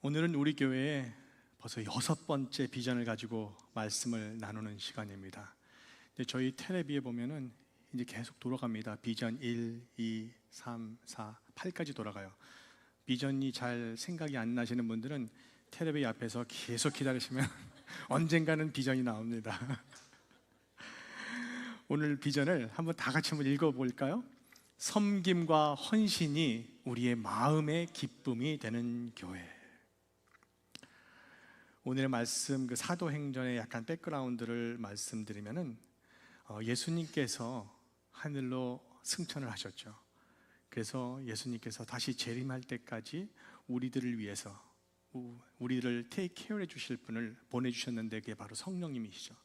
오늘은 우리 교회에 벌써 6번째 비전을 가지고 말씀을 나누는 시간입니다. 저희 텔레비에 보면은 이제 계속 돌아갑니다. 비전 1, 2, 3, 4, 8까지 돌아가요. 비전이 잘 생각이 안 나시는 분들은 텔레비 앞에서 계속 기다리시면 언젠가는 비전이 나옵니다. 오늘 비전을 한번 다 같이 한번 읽어볼까요? 섬김과 헌신이 우리의 마음의 기쁨이 되는 교회. 오늘의 말씀, 사도행전의 약간 백그라운드를 말씀드리면은 예수님께서 하늘로 승천을 하셨죠. 그래서 예수님께서 다시 재림할 때까지 우리들을 위해서 우리를 테이크 케어해 주실 분을 보내주셨는데 그게 바로 성령님이시죠.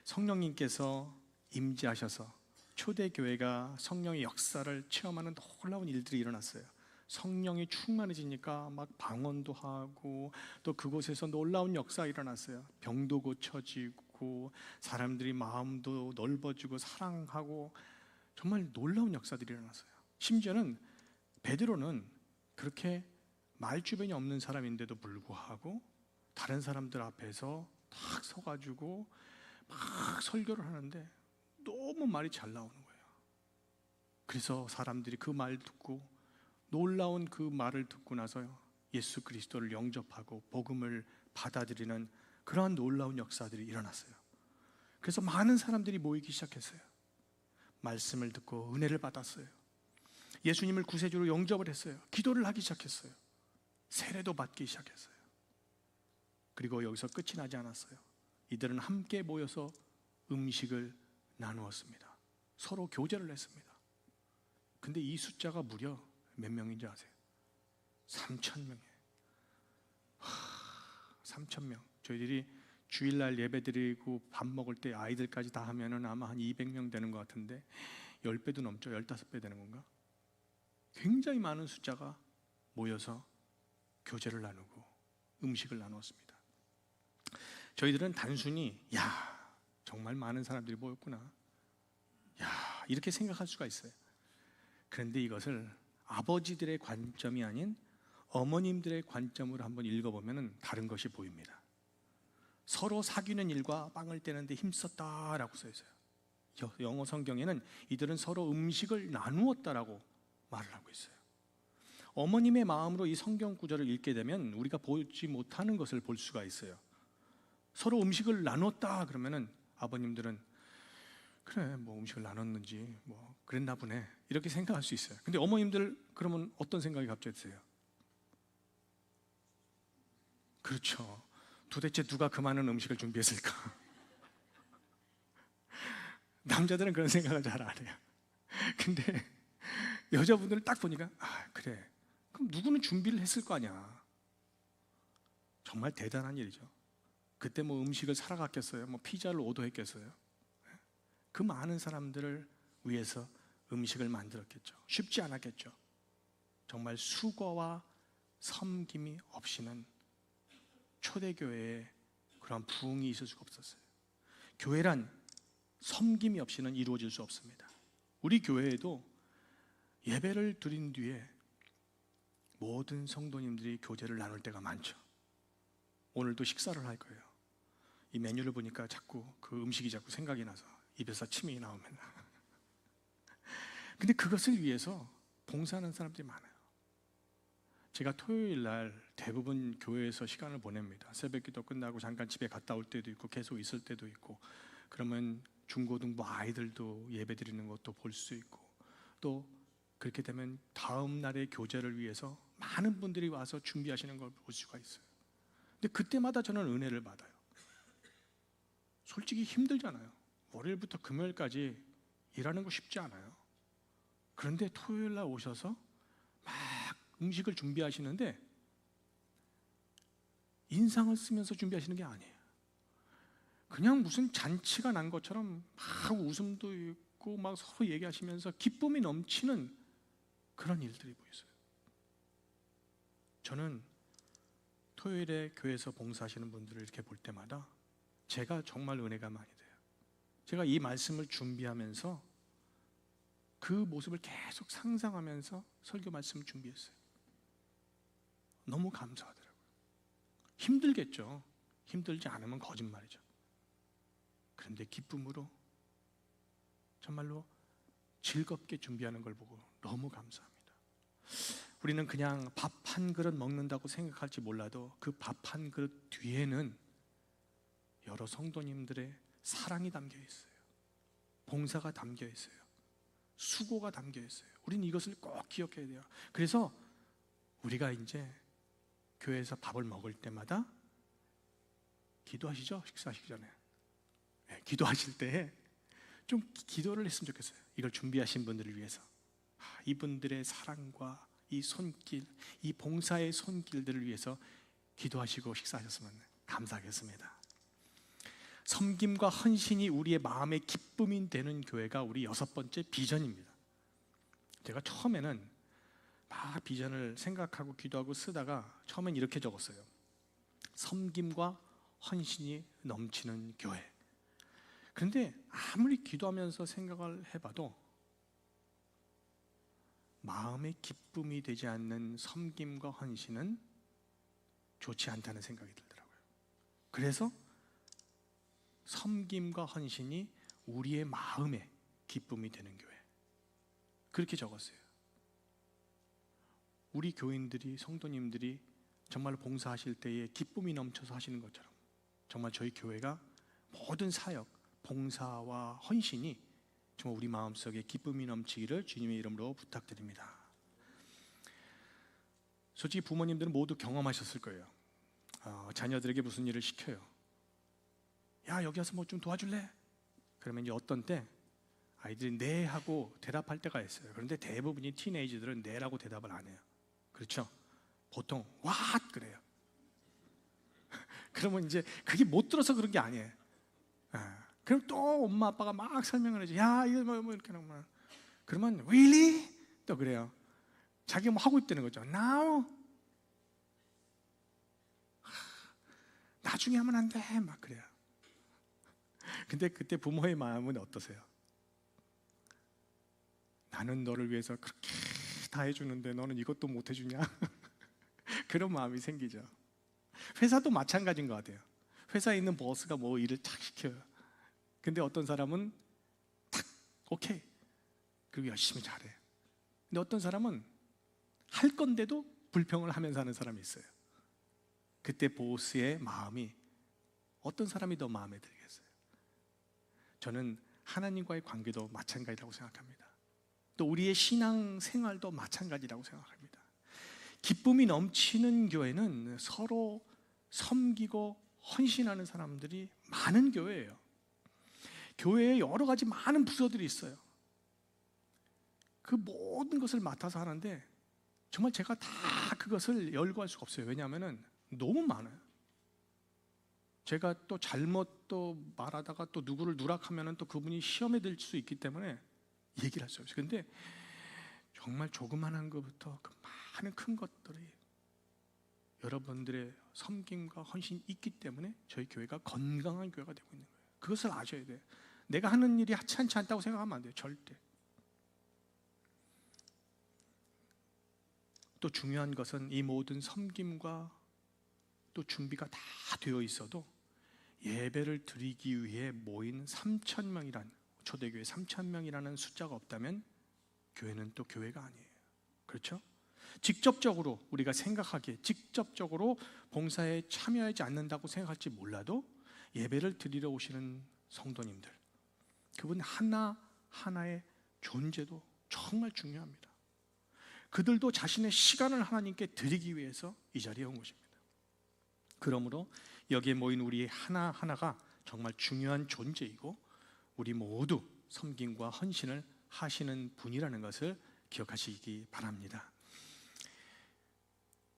성령님께서 임재하셔서 초대교회가 성령의 역사를 체험하는 놀라운 일들이 일어났어요. 성령이 충만해지니까 막 방언도 하고 또 그곳에서 놀라운 역사가 일어났어요. 병도 고쳐지고 사람들이 마음도 넓어지고 사랑하고 정말 놀라운 역사들이 일어났어요. 심지어는 베드로는 그렇게 말주변이 없는 사람인데도 불구하고 다른 사람들 앞에서 딱 서가지고 막 설교를 하는데 너무 말이 잘 나오는 거예요. 그래서 사람들이 그 말 듣고 놀라운 그 말을 듣고 나서요 예수 그리스도를 영접하고 복음을 받아들이는 그러한 놀라운 역사들이 일어났어요. 그래서 많은 사람들이 모이기 시작했어요. 말씀을 듣고 은혜를 받았어요. 예수님을 구세주로 영접을 했어요. 기도를 하기 시작했어요. 세례도 받기 시작했어요. 그리고 여기서 끝이 나지 않았어요. 이들은 함께 모여서 음식을 나누었습니다. 서로 교제를 했습니다. 근데 이 숫자가 무려 몇 명인지 아세요? 3,000명이에요. 3,000명. 저희들이 주일날 예배 드리고 밥 먹을 때 아이들까지 다 하면은 아마 한 200명 되는 것 같은데 10배도 넘죠? 15배 되는 건가? 굉장히 많은 숫자가 모여서 교제를 나누고 음식을 나누었습니다. 저희들은 단순히 정말 많은 사람들이 모였구나, 이렇게 생각할 수가 있어요. 그런데 이것을 아버지들의 관점이 아닌 어머님들의 관점으로 한번 읽어보면 다른 것이 보입니다. 서로 사귀는 일과 빵을 떼는데 힘썼다라고 써 있어요. 영어 성경에는 이들은 서로 음식을 나누었다라고 말을 하고 있어요. 어머님의 마음으로 이 성경 구절을 읽게 되면 우리가 보지 못하는 것을 볼 수가 있어요. 서로 음식을 나눴다 그러면은 아버님들은 그래 뭐 음식을 나눴는지 뭐 그랬나 보네 이렇게 생각할 수 있어요. 근데 어머님들 그러면 어떤 생각이 갑자기 드세요? 그렇죠. 도대체 누가 그 많은 음식을 준비했을까? 남자들은 그런 생각을 잘 안 해요. 근데 여자분들은 딱 보니까 그래 그럼 누구는 준비를 했을 거 아니야. 정말 대단한 일이죠. 그때 뭐 음식을 사러 갔겠어요? 뭐 피자를 오더했겠어요? 그 많은 사람들을 위해서 음식을 만들었겠죠. 쉽지 않았겠죠. 정말 수고와 섬김이 없이는 초대교회에 그런 부흥이 있을 수가 없었어요. 교회란 섬김이 없이는 이루어질 수 없습니다. 우리 교회에도 예배를 드린 뒤에 모든 성도님들이 교제를 나눌 때가 많죠. 오늘도 식사를 할 거예요. 이 메뉴를 보니까 자꾸 그 음식이 자꾸 생각이 나서 입에서 침이 나오면 근데 그것을 위해서 봉사하는 사람들이 많아요. 제가 토요일 날 대부분 교회에서 시간을 보냅니다. 새벽기도 끝나고 잠깐 집에 갔다 올 때도 있고 계속 있을 때도 있고 그러면 중고등부 아이들도 예배 드리는 것도 볼 수 있고 또 그렇게 되면 다음 날의 교제를 위해서 많은 분들이 와서 준비하시는 걸 볼 수가 있어요. 근데 그때마다 저는 은혜를 받아요. 솔직히 힘들잖아요. 월요일부터 금요일까지 일하는 거 쉽지 않아요. 그런데 토요일 날 오셔서 막 음식을 준비하시는데 인상을 쓰면서 준비하시는 게 아니에요. 그냥 무슨 잔치가 난 것처럼 막 웃음도 있고 막 서로 얘기하시면서 기쁨이 넘치는 그런 일들이 보였어요. 저는 토요일에 교회에서 봉사하시는 분들을 이렇게 볼 때마다 제가 정말 은혜가 많이 돼요. 제가 이 말씀을 준비하면서 그 모습을 계속 상상하면서 설교 말씀을 준비했어요. 너무 감사하더라고요. 힘들겠죠. 힘들지 않으면 거짓말이죠. 그런데 기쁨으로 정말로 즐겁게 준비하는 걸 보고 너무 감사합니다. 우리는 그냥 밥 한 그릇 먹는다고 생각할지 몰라도 그 밥 한 그릇 뒤에는 여러 성도님들의 사랑이 담겨 있어요. 봉사가 담겨 있어요. 수고가 담겨 있어요. 우리는 이것을 꼭 기억해야 돼요. 그래서 우리가 이제 교회에서 밥을 먹을 때마다 기도하시죠? 식사하시기 전에. 네, 기도하실 때 좀 기도를 했으면 좋겠어요. 이걸 준비하신 분들을 위해서. 이분들의 사랑과 이 손길, 이 봉사의 손길들을 위해서 기도하시고 식사하셨으면 감사하겠습니다. 섬김과 헌신이 우리의 마음의 기쁨이 되는 교회가 우리 6번째 비전입니다. 제가 처음에는 막 비전을 생각하고 기도하고 쓰다가 처음엔 이렇게 적었어요. 섬김과 헌신이 넘치는 교회. 그런데 아무리 기도하면서 생각을 해봐도 마음의 기쁨이 되지 않는 섬김과 헌신은 좋지 않다는 생각이 들더라고요. 그래서 섬김과 헌신이 우리의 마음의 기쁨이 되는 교회, 그렇게 적었어요. 우리 교인들이, 성도님들이 정말 봉사하실 때에 기쁨이 넘쳐서 하시는 것처럼 정말 저희 교회가 모든 사역, 봉사와 헌신이 정말 우리 마음속에 기쁨이 넘치기를 주님의 이름으로 부탁드립니다. 솔직히 부모님들은 모두 경험하셨을 거예요. 자녀들에게 무슨 일을 시켜요. 야, 여기 와서 뭐 좀 도와줄래? 그러면 이제 어떤 때 아이들이 네 하고 대답할 때가 있어요. 그런데 대부분이 티네이저들은 네라고 대답을 안 해요. 그렇죠? 보통 what 그래요. 그러면 이제 그게 못 들어서 그런 게 아니에요. 그럼 또 엄마 아빠가 막 설명을 해줘. 야, 이거 뭐 이렇게 하면 그러면 really? 또 그래요. 자기가 뭐 하고 있다는 거죠. now? 나중에 하면 안 돼. 막 그래요. 근데 그때 부모의 마음은 어떠세요? 나는 너를 위해서 그렇게 다 해주는데 너는 이것도 못 해주냐? 그런 마음이 생기죠. 회사도 마찬가지인 것 같아요. 회사에 있는 보스가 뭐 일을 탁 시켜요. 근데 어떤 사람은 탁 오케이 그리고 열심히 잘해. 근데 어떤 사람은 할 건데도 불평을 하면서 하는 사람이 있어요. 그때 보스의 마음이 어떤 사람이 더 마음에 들겠어요? 저는 하나님과의 관계도 마찬가지라고 생각합니다. 또 우리의 신앙 생활도 마찬가지라고 생각합니다. 기쁨이 넘치는 교회는 서로 섬기고 헌신하는 사람들이 많은 교회예요. 교회에 여러 가지 많은 부서들이 있어요. 그 모든 것을 맡아서 하는데 정말 제가 다 그것을 열거할 수가 없어요. 왜냐하면 너무 많아요. 제가 또 잘못 또 말하다가 또 누구를 누락하면 또 그분이 시험에 들 수 있기 때문에 얘기를 할 수 없어요. 근데 정말 조그만한 것부터 그 많은 큰 것들이 여러분들의 섬김과 헌신이 있기 때문에 저희 교회가 건강한 교회가 되고 있는 거예요. 그것을 아셔야 돼요. 내가 하는 일이 하찮지 않다고 생각하면 안 돼요. 절대. 또 중요한 것은 이 모든 섬김과 또 준비가 다 되어 있어도 예배를 드리기 위해 모인 3,000명이란 초대교회 3,000명이라는 숫자가 없다면 교회는 또 교회가 아니에요. 그렇죠? 직접적으로 우리가 생각하기에 직접적으로 봉사에 참여하지 않는다고 생각할지 몰라도 예배를 드리러 오시는 성도님들, 그분 하나하나의 존재도 정말 중요합니다. 그들도 자신의 시간을 하나님께 드리기 위해서 이 자리에 온 것입니다. 그러므로 여기에 모인 우리 하나하나가 정말 중요한 존재이고 우리 모두 섬김과 헌신을 하시는 분이라는 것을 기억하시기 바랍니다.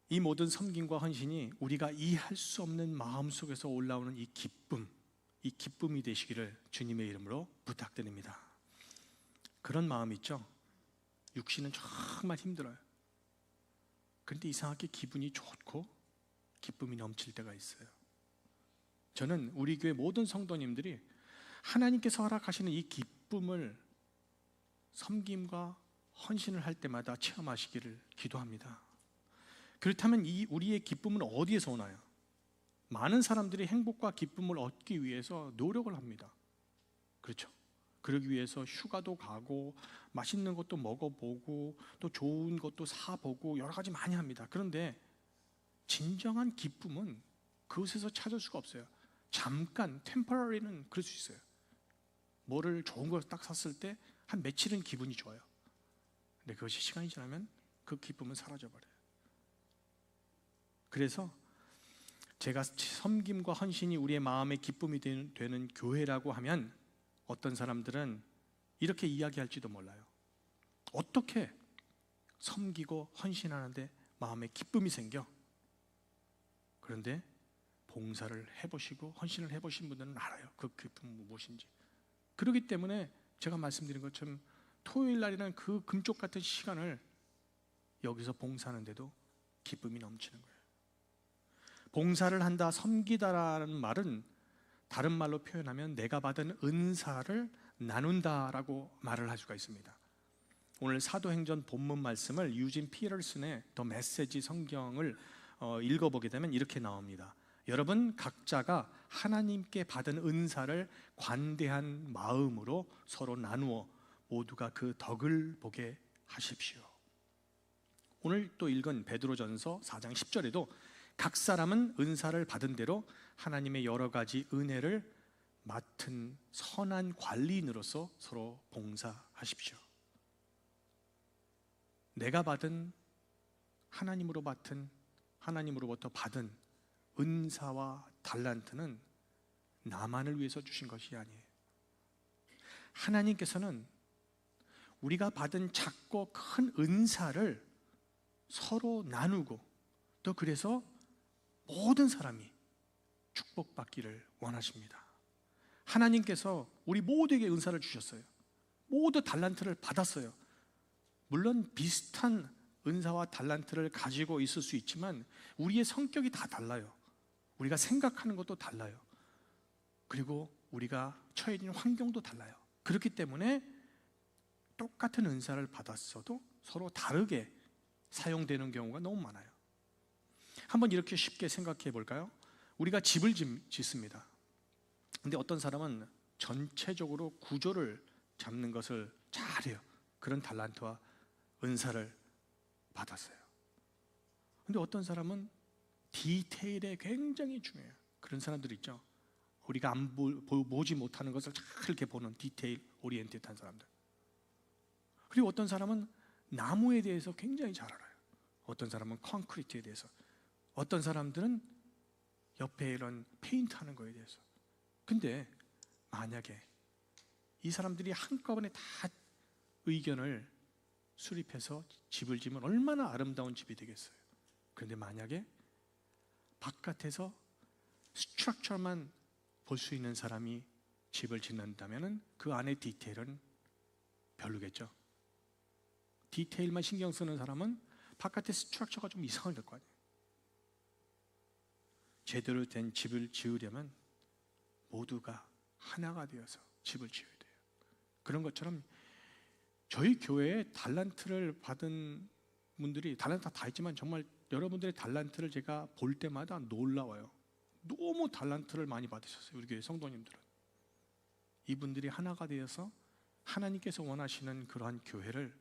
이 모든 섬김과 헌신이 우리가 이해할 수 없는 마음속에서 올라오는 이 기쁨이 되시기를 주님의 이름으로 부탁드립니다. 그런 마음 있죠? 육신은 정말 힘들어요. 그런데 이상하게 기분이 좋고 기쁨이 넘칠 때가 있어요. 저는 우리 교회 모든 성도님들이 하나님께서 허락하시는 이 기쁨을 섬김과 헌신을 할 때마다 체험하시기를 기도합니다. 그렇다면 이 우리의 기쁨은 어디에서 오나요? 많은 사람들이 행복과 기쁨을 얻기 위해서 노력을 합니다. 그렇죠? 그러기 위해서 휴가도 가고 맛있는 것도 먹어보고 또 좋은 것도 사보고 여러 가지 많이 합니다. 그런데 진정한 기쁨은 그것에서 찾을 수가 없어요. 잠깐 템퍼러리는 그럴 수 있어요. 뭐를 좋은 걸 딱 샀을 때 한 며칠은 기분이 좋아요. 근데 그것이 시간이 지나면 그 기쁨은 사라져버려요. 그래서 제가 섬김과 헌신이 우리의 마음의 기쁨이 되는 교회라고 하면 어떤 사람들은 이렇게 이야기할지도 몰라요. 어떻게 섬기고 헌신하는데 마음에 기쁨이 생겨? 그런데 봉사를 해보시고 헌신을 해보신 분들은 알아요. 그 기쁨이 무엇인지. 그렇기 때문에 제가 말씀드린 것처럼 토요일 날이라는 그 금쪽 같은 시간을 여기서 봉사하는데도 기쁨이 넘치는 거예요. 봉사를 한다, 섬기다라는 말은 다른 말로 표현하면 내가 받은 은사를 나눈다라고 말을 할 수가 있습니다. 오늘 사도행전 본문 말씀을 유진 피터슨의 더 메시지 성경을 읽어보게 되면 이렇게 나옵니다. 여러분 각자가 하나님께 받은 은사를 관대한 마음으로 서로 나누어 모두가 그 덕을 보게 하십시오. 오늘 또 읽은 베드로전서 4장 10절에도 각 사람은 은사를 받은 대로 하나님의 여러 가지 은혜를 맡은 선한 관리인으로서 서로 봉사하십시오. 내가 받은 하나님으로부터 받은 은사와 달란트는 나만을 위해서 주신 것이 아니에요. 하나님께서는 우리가 받은 작고 큰 은사를 서로 나누고 또 그래서 모든 사람이 축복받기를 원하십니다. 하나님께서 우리 모두에게 은사를 주셨어요. 모두 달란트를 받았어요. 물론 비슷한 은사와 달란트를 가지고 있을 수 있지만 우리의 성격이 다 달라요. 우리가 생각하는 것도 달라요. 그리고 우리가 처해 있는 환경도 달라요. 그렇기 때문에 똑같은 은사를 받았어도 서로 다르게 사용되는 경우가 너무 많아요. 한번 이렇게 쉽게 생각해 볼까요? 우리가 집을 짓습니다. 근데 어떤 사람은 전체적으로 구조를 잡는 것을 잘해요. 그런 달란트와 은사를 받았어요. 근데 어떤 사람은 디테일에 굉장히 중요해요. 그런 사람들 있죠. 우리가 보지 못하는 것을 잘 이렇게 보는 디테일 오리엔티드한 사람들. 그리고 어떤 사람은 나무에 대해서 굉장히 잘 알아요. 어떤 사람은 콘크리트에 대해서, 어떤 사람들은 옆에 이런 페인트하는 거에 대해서. 근데 만약에 이 사람들이 한꺼번에 다 의견을 수립해서 집을 지으면 얼마나 아름다운 집이 되겠어요. 그런데 만약에 바깥에서 스트럭처만 볼 수 있는 사람이 집을 짓는다면 그 안의 디테일은 별로겠죠. 디테일만 신경 쓰는 사람은 바깥의 스트럭처가 좀 이상할 거 아니에요. 제대로 된 집을 지으려면 모두가 하나가 되어서 집을 지어야 돼요. 그런 것처럼 저희 교회에 달란트를 받은 분들이 달란트 다 있지만 정말 여러분들의 달란트를 제가 볼 때마다 놀라워요. 너무 달란트를 많이 받으셨어요. 우리 교회 성도님들은. 이분들이 하나가 되어서 하나님께서 원하시는 그러한 교회를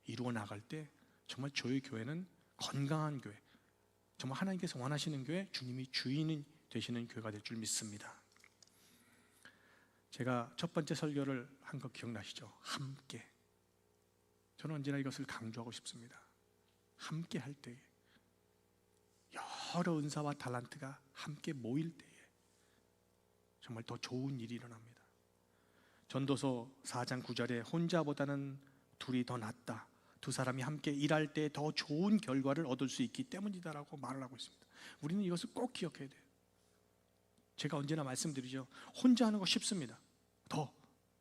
이루어 나갈 때 정말 저희 교회는 건강한 교회, 정말 하나님께서 원하시는 교회, 주님이 주인이 되시는 교회가 될 줄 믿습니다. 제가 첫 번째 설교를 한 거 기억나시죠? 함께. 저는 언제나 이것을 강조하고 싶습니다. 함께 할 때에, 여러 은사와 달란트가 함께 모일 때에 정말 더 좋은 일이 일어납니다. 전도서 4장 9절에 혼자보다는 둘이 더 낫다, 두 사람이 함께 일할 때 더 좋은 결과를 얻을 수 있기 때문이다라고 말을 하고 있습니다. 우리는 이것을 꼭 기억해야 돼요. 제가 언제나 말씀드리죠. 혼자 하는 거 쉽습니다.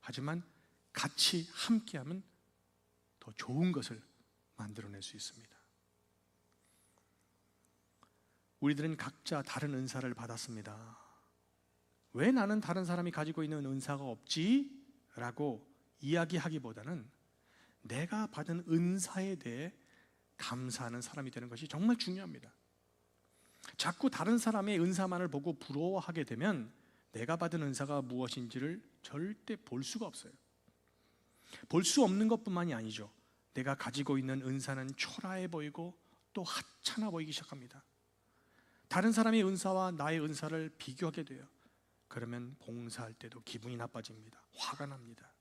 하지만 같이 함께하면 더 좋은 것을 만들어낼 수 있습니다. 우리들은 각자 다른 은사를 받았습니다. 왜 나는 다른 사람이 가지고 있는 은사가 없지? 라고 이야기하기보다는 내가 받은 은사에 대해 감사하는 사람이 되는 것이 정말 중요합니다. 자꾸 다른 사람의 은사만을 보고 부러워하게 되면 내가 받은 은사가 무엇인지를 절대 볼 수가 없어요. 볼 수 없는 것뿐만이 아니죠. 내가 가지고 있는 은사는 초라해 보이고 또 하찮아 보이기 시작합니다. 다른 사람의 은사와 나의 은사를 비교하게 돼요. 그러면 봉사할 때도 기분이 나빠집니다. 화가 납니다.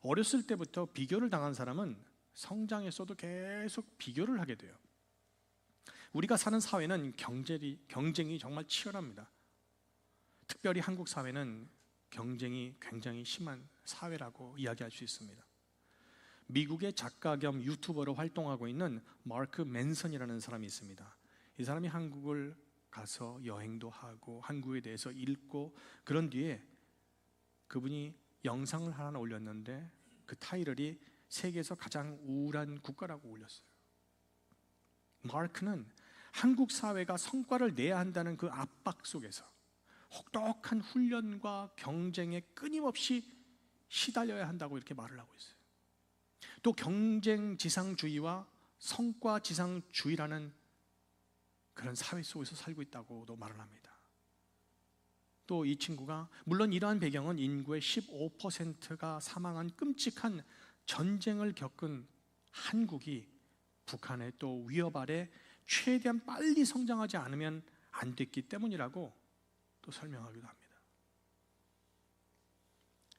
어렸을 때부터 비교를 당한 사람은 성장했어도 계속 비교를 하게 돼요. 우리가 사는 사회는 경쟁이 정말 치열합니다. 특별히 한국 사회는 경쟁이 굉장히 심한 사회라고 이야기할 수 있습니다. 미국의 작가 겸 유튜버로 활동하고 있는 마크 맨슨이라는 사람이 있습니다. 이 사람이 한국을 가서 여행도 하고 한국에 대해서 읽고 그런 뒤에 그분이 영상을 하나 올렸는데 그 타이틀이 세계에서 가장 우울한 국가라고 올렸어요. 마크는 한국 사회가 성과를 내야 한다는 그 압박 속에서 혹독한 훈련과 경쟁에 끊임없이 시달려야 한다고 이렇게 말을 하고 있어요. 또 경쟁지상주의와 성과지상주의라는 그런 사회 속에서 살고 있다고도 말을 합니다. 또 이 친구가 물론 이러한 배경은 인구의 15%가 사망한 끔찍한 전쟁을 겪은 한국이 북한의 또 위협 아래 최대한 빨리 성장하지 않으면 안 됐기 때문이라고 또 설명하기도 합니다.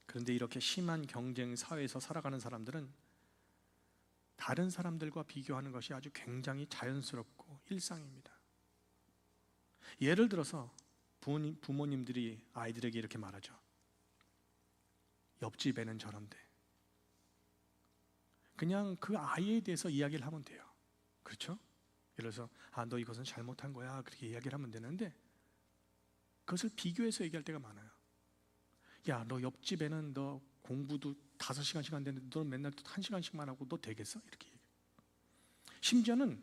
그런데 이렇게 심한 경쟁 사회에서 살아가는 사람들은 다른 사람들과 비교하는 것이 아주 굉장히 자연스럽고 일상입니다. 예를 들어서 부모님들이 아이들에게 이렇게 말하죠. 옆집 애는 저런데. 그냥 그 아이에 대해서 이야기를 하면 돼요. 그렇죠? 예를 들어서 너 이것은 잘못한 거야 그렇게 이야기를 하면 되는데 그것을 비교해서 얘기할 때가 많아요. 야, 너 옆집에는 너 공부도 5시간씩 안 되는데 너 맨날 1시간씩만 하고 너 되겠어? 이렇게 얘기해요. 심지어는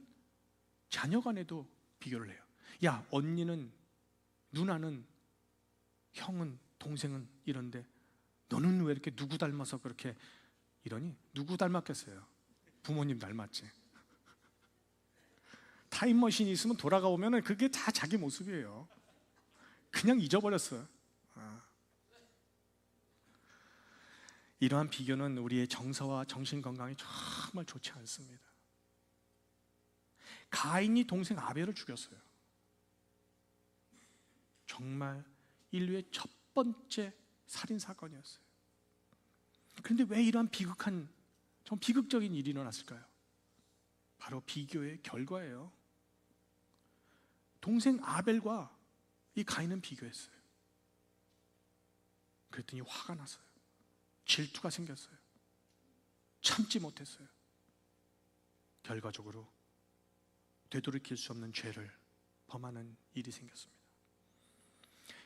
자녀 간에도 비교를 해요. 야, 언니는, 누나는, 형은, 동생은 이런데 너는 왜 이렇게 누구 닮아서 그렇게 이러니? 누구 닮았겠어요? 부모님 닮았지. 타임머신이 있으면 돌아가 보면 그게 다 자기 모습이에요. 그냥 잊어버렸어요. 이러한 비교는 우리의 정서와 정신 건강에 정말 좋지 않습니다. 가인이 동생 아벨을 죽였어요. 정말 인류의 첫 번째 살인 사건이었어요. 그런데 왜 이러한 좀 비극적인 일이 일어났을까요? 바로 비교의 결과예요. 동생 아벨과 이 가인은 비교했어요. 그랬더니 화가 났어요. 질투가 생겼어요. 참지 못했어요. 결과적으로 되돌이킬 수 없는 죄를 범하는 일이 생겼습니다.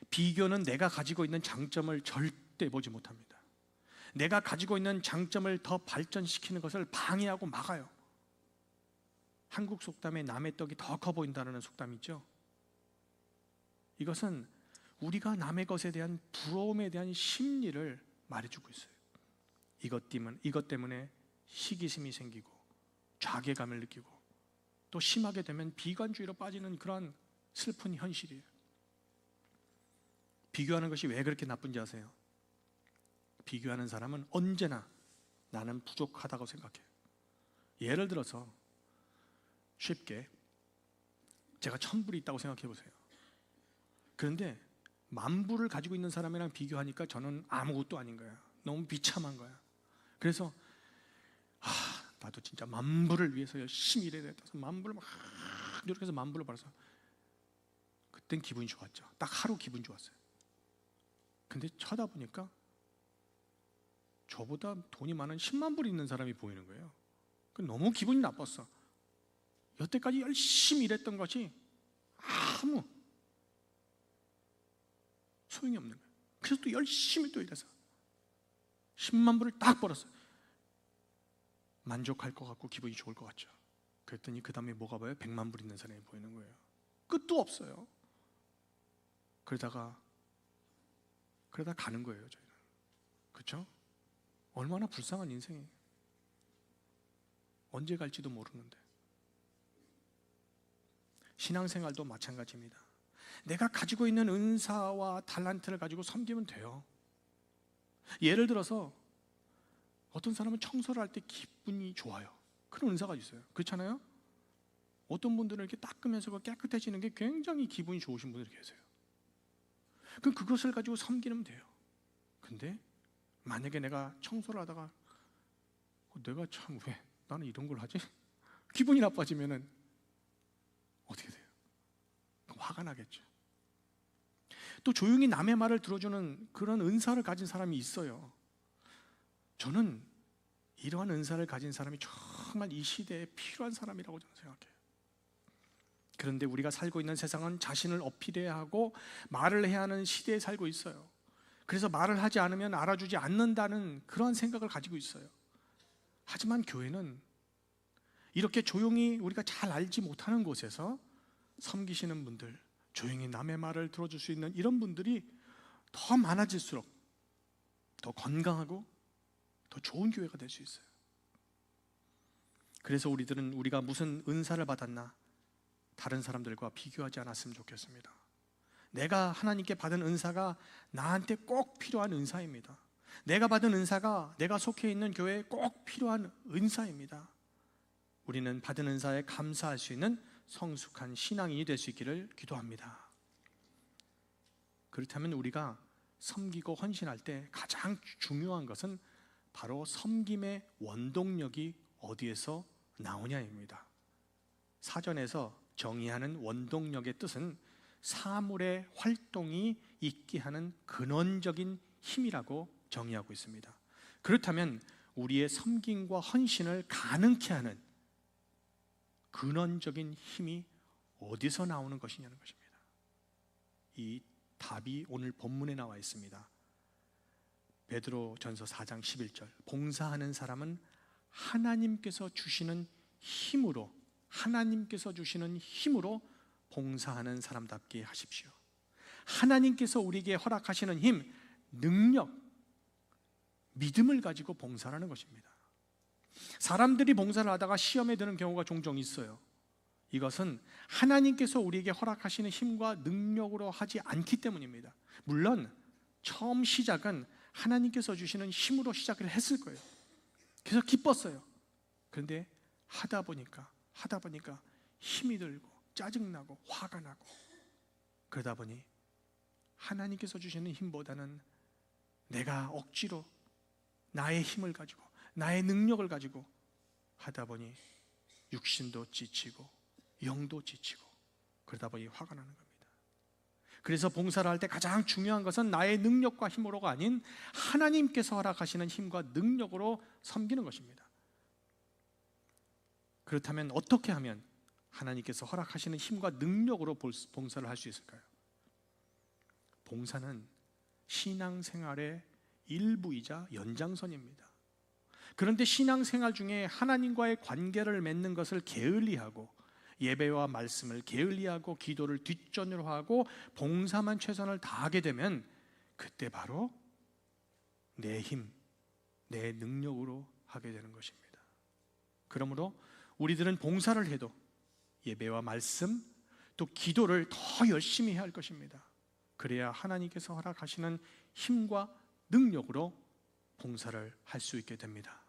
비교는 내가 가지고 있는 장점을 절대 보지 못합니다. 내가 가지고 있는 장점을 더 발전시키는 것을 방해하고 막아요. 한국 속담에 남의 떡이 더 커 보인다는 속담이 있죠. 이것은 우리가 남의 것에 대한 부러움에 대한 심리를 말해주고 있어요. 이것 때문에 시기심이 생기고 자괴감을 느끼고 또 심하게 되면 비관주의로 빠지는 그런 슬픈 현실이에요. 비교하는 것이 왜 그렇게 나쁜지 아세요? 비교하는 사람은 언제나 나는 부족하다고 생각해요. 예를 들어서 쉽게 제가 1000불이 있다고 생각해 보세요. 그런데 10,000불을 가지고 있는 사람이랑 비교하니까 저는 아무것도 아닌 거야. 너무 비참한 거야. 그래서 나도 진짜 10,000불을 위해서 열심히 일해야 돼. 10,000불을 막 노력해서 10,000불을 벌어서 그땐 기분이 좋았죠. 딱 하루 기분 좋았어요. 근데 쳐다보니까 저보다 돈이 많은 100,000불 있는 사람이 보이는 거예요. 너무 기분이 나빴어. 여태까지 열심히 일했던 것이 아무 소용이 없는 거예요. 그래서 또 열심히 또 일해서 100,000불을 딱 벌었어요. 만족할 것 같고 기분이 좋을 것 같죠. 그랬더니 그 다음에 뭐가 보여요? 100,000불 있는 사람이 보이는 거예요. 끝도 없어요. 그러다 가는 거예요, 저희는. 그렇죠? 얼마나 불쌍한 인생이에요. 언제 갈지도 모르는데. 신앙생활도 마찬가지입니다. 내가 가지고 있는 은사와 달란트를 가지고 섬기면 돼요. 예를 들어서 어떤 사람은 청소를 할 때 기분이 좋아요. 그런 은사가 있어요. 그렇잖아요? 어떤 분들은 이렇게 닦으면서 깨끗해지는 게 굉장히 기분이 좋으신 분들이 계세요. 그럼 그것을 가지고 섬기면 돼요. 근데 만약에 내가 청소를 하다가 내가 참 왜 나는 이런 걸 하지? 기분이 나빠지면은 어떻게 돼요? 화가 나겠죠. 또 조용히 남의 말을 들어주는 그런 은사를 가진 사람이 있어요. 저는 이러한 은사를 가진 사람이 정말 이 시대에 필요한 사람이라고 저는 생각해요. 그런데 우리가 살고 있는 세상은 자신을 어필해야 하고 말을 해야 하는 시대에 살고 있어요. 그래서 말을 하지 않으면 알아주지 않는다는 그런 생각을 가지고 있어요. 하지만 교회는 이렇게 조용히 우리가 잘 알지 못하는 곳에서 섬기시는 분들, 조용히 남의 말을 들어줄 수 있는 이런 분들이 더 많아질수록 더 건강하고 더 좋은 교회가 될 수 있어요. 그래서 우리들은 우리가 무슨 은사를 받았나 다른 사람들과 비교하지 않았으면 좋겠습니다. 내가 하나님께 받은 은사가 나한테 꼭 필요한 은사입니다. 내가 받은 은사가 내가 속해 있는 교회에 꼭 필요한 은사입니다. 우리는 받은 은사에 감사할 수 있는 성숙한 신앙인이 될 수 있기를 기도합니다. 그렇다면 우리가 섬기고 헌신할 때 가장 중요한 것은 바로 섬김의 원동력이 어디에서 나오냐입니다. 사전에서 정의하는 원동력의 뜻은 사물의 활동이 있게 하는 근원적인 힘이라고 정의하고 있습니다. 그렇다면 우리의 섬김과 헌신을 가능케 하는 근원적인 힘이 어디서 나오는 것이냐는 것입니다. 이 답이 오늘 본문에 나와 있습니다. 베드로전서 4장 11절, 봉사하는 사람은 하나님께서 주시는 힘으로 봉사하는 사람답게 하십시오. 하나님께서 우리에게 허락하시는 힘, 능력, 믿음을 가지고 봉사하는 것입니다. 사람들이 봉사를 하다가 시험에 드는 경우가 종종 있어요. 이것은 하나님께서 우리에게 허락하시는 힘과 능력으로 하지 않기 때문입니다. 물론 처음 시작은 하나님께서 주시는 힘으로 시작을 했을 거예요. 그래서 기뻤어요. 그런데 하다 보니까 힘이 들고 짜증나고 화가 나고 그러다 보니 하나님께서 주시는 힘보다는 내가 억지로 나의 힘을 가지고 나의 능력을 가지고 하다 보니 육신도 지치고 영도 지치고 그러다 보니 화가 나는 겁니다. 그래서 봉사를 할 때 가장 중요한 것은 나의 능력과 힘으로가 아닌 하나님께서 허락하시는 힘과 능력으로 섬기는 것입니다. 그렇다면 어떻게 하면 하나님께서 허락하시는 힘과 능력으로 봉사를 할 수 있을까요? 봉사는 신앙생활의 일부이자 연장선입니다. 그런데 신앙생활 중에 하나님과의 관계를 맺는 것을 게을리하고 예배와 말씀을 게을리하고 기도를 뒷전으로 하고 봉사만 최선을 다하게 되면 그때 바로 내 힘, 내 능력으로 하게 되는 것입니다. 그러므로 우리들은 봉사를 해도 예배와 말씀 또 기도를 더 열심히 해야 할 것입니다. 그래야 하나님께서 허락하시는 힘과 능력으로 봉사를 할 수 있게 됩니다.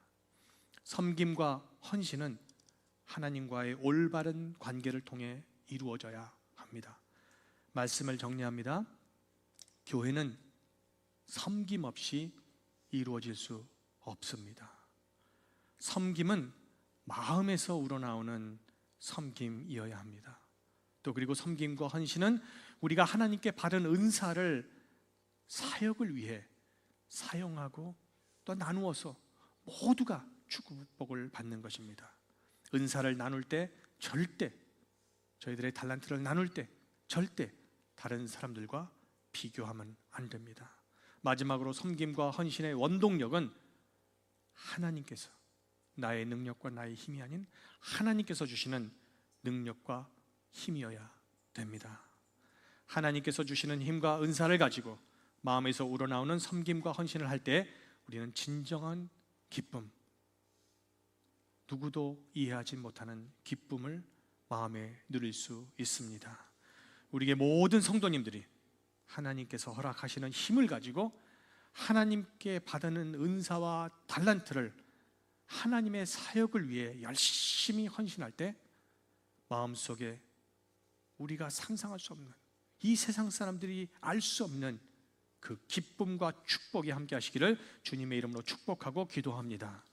섬김과 헌신은 하나님과의 올바른 관계를 통해 이루어져야 합니다. 말씀을 정리합니다. 교회는 섬김 없이 이루어질 수 없습니다. 섬김은 마음에서 우러나오는 섬김이어야 합니다. 또 그리고 섬김과 헌신은 우리가 하나님께 받은 은사를 사역을 위해 사용하고 또 나누어서 모두가 축복을 받는 것입니다. 은사를 나눌 때 절대 저희들의 달란트를 나눌 때 절대 다른 사람들과 비교하면 안 됩니다. 마지막으로 섬김과 헌신의 원동력은 하나님께서 나의 능력과 나의 힘이 아닌 하나님께서 주시는 능력과 힘이어야 됩니다. 하나님께서 주시는 힘과 은사를 가지고 마음에서 우러나오는 섬김과 헌신을 할 때 우리는 진정한 기쁨, 누구도 이해하지 못하는 기쁨을 마음에 누릴 수 있습니다. 우리의 모든 성도님들이 하나님께서 허락하시는 힘을 가지고 하나님께 받는 은사와 달란트를 하나님의 사역을 위해 열심히 헌신할 때 마음속에 우리가 상상할 수 없는, 이 세상 사람들이 알 수 없는 그 기쁨과 축복이 함께 하시기를 주님의 이름으로 축복하고 기도합니다.